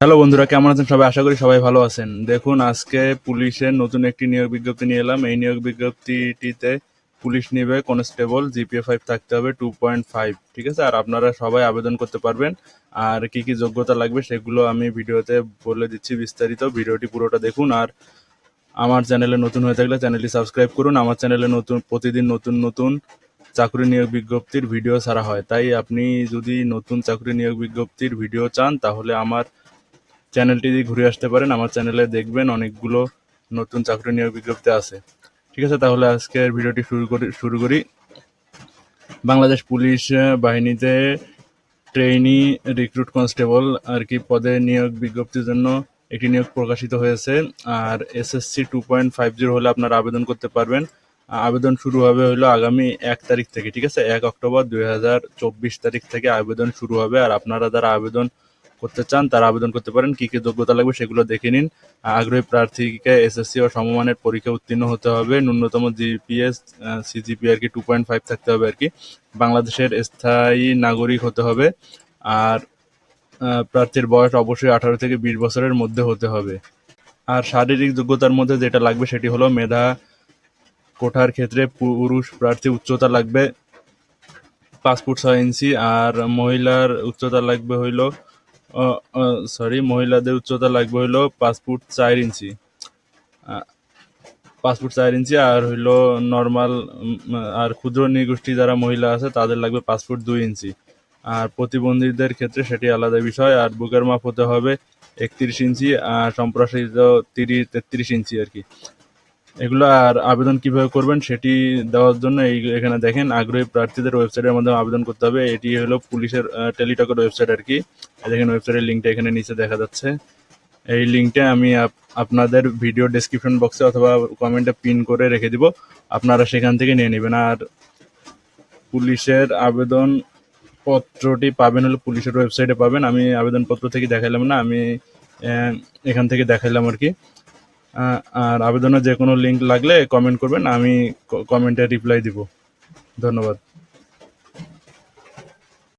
Hello বন্ধুরা, কেমন আছেন সবাই? আশা করি সবাই ভালো আছেন। দেখুন, আজকে পুলিশের নতুন একটি নিয়োগ বিজ্ঞপ্তি নিয়ে এলাম। এই নিয়োগ বিজ্ঞপ্তিটিতে পুলিশ নিবে কনস্টেবল, জিপিএ 5 থাকতে হবে 2.5, ঠিক আছে? আর আপনারা সবাই আবেদন করতে পারবেন। আর কি কি যোগ্যতা লাগবে সেগুলো আমি ভিডিওতে বলে দিচ্ছি বিস্তারিত। ভিডিওটি পুরোটা দেখুন। আর আমার চ্যানেলে নতুন হয়ে থাকলে চ্যানেলটি সাবস্ক্রাইব করুন। আমার চ্যানেলে প্রতিদিন নতুন নতুন চাকরি নিয়োগ বিজ্ঞপ্তির ভিডিও ছাড়া হয়। তাই আপনি যদি নতুন চাকরি নিয়োগ বিজ্ঞপ্তির ভিডিও চান তাহলে আমার চ্যানেলটি ঘুরে আসতে পারেন। আমার চ্যানেলে দেখবেন অনেকগুলো নতুন চাকরি নিয়োগ বিজ্ঞপ্তি আছে। ঠিক আছে, তাহলে আজকের ভিডিওটি শুরু করি। বাংলাদেশ পুলিশ বাহিনীতে ট্রেইনি রিক্রুট কনস্টেবল আর কি পদে নিয়োগ বিজ্ঞপ্তির জন্য একটি নিয়োগ প্রকাশিত হয়েছে। আর এসএসসি 2.50 হলে আপনারা আবেদন করতে পারবেন। আবেদন শুরু হবে হলো আগামী 1 তারিখ থেকে, ঠিক আছে? 1 অক্টোবর 2024 তারিখ থেকে আবেদন শুরু হবে। আর আপনারা যারা আবেদন করতে চান তারা আবেদন করতে পারেন। কী কী যোগ্যতা লাগবে সেগুলো দেখে নিন। আগ্রহী প্রার্থীকে এসএসসি ও সমমানের পরীক্ষা উত্তীর্ণ হতে হবে। ন্যূনতম জিপিএস সিজিপি আর কি 2.5 থাকতে হবে আর কি। বাংলাদেশের স্থায়ী নাগরিক হতে হবে। আর প্রার্থীর বয়স অবশ্যই 18 থেকে 20 বছরের মধ্যে হতে হবে। আর শারীরিক যোগ্যতার মধ্যে যেটা লাগবে সেটি হলো মেধা কোঠার ক্ষেত্রে পুরুষ প্রার্থী উচ্চতা লাগবে 5 ফুট 6 ইঞ্চি। আর মহিলার উচ্চতা লাগবে হইল মহিলাদের উচ্চতা লাগবে হইলো 5 ফুট 4 ইঞ্চি। 5 ফুট 4 ইঞ্চি। আর হইলো নর্মাল আর ক্ষুদ্র নৃগোষ্ঠী যারা মহিলা আছে তাদের লাগবে 5 ফুট 2 ইঞ্চি। আর প্রতিবন্ধীদের ক্ষেত্রে সেটি আলাদা বিষয়। আর বুকের মাপ হতে হবে 31 ইঞ্চি, আর সম্প্রসারিত 33 ইঞ্চি আর কি। এগুলো। আর আবেদন কিভাবে করবেন সেটি দেওয়ার জন্য এখানে দেখেন, আগ্রহী প্রার্থীদের ওয়েবসাইটের মাধ্যমে আবেদন করতে হবে। এটি হলো পুলিশের টেলিটকের ওয়েবসাইট আর কি। দেখেন ওয়েবসাইটের লিঙ্কটা এখানে নিচে দেখা যাচ্ছে। এই লিঙ্কটা আমি আপনাদের ভিডিও ডেসক্রিপশন বক্সে অথবা কমেন্টে পিন করে রেখে দিব, আপনারা সেখান থেকে নিয়ে নেবেন। আর পুলিশের আবেদন পত্রটি পাবেন হলো পুলিশের ওয়েবসাইটে পাবেন। আমি আবেদনপত্র থেকে দেখাইলাম না, আমি এখান থেকে দেখাইলাম আর কি। আর আবেদনের যে কোনো লিঙ্ক লাগলে কমেন্ট করবেন, আমি কমেন্টে রিপ্লাই দিব। ধন্যবাদ।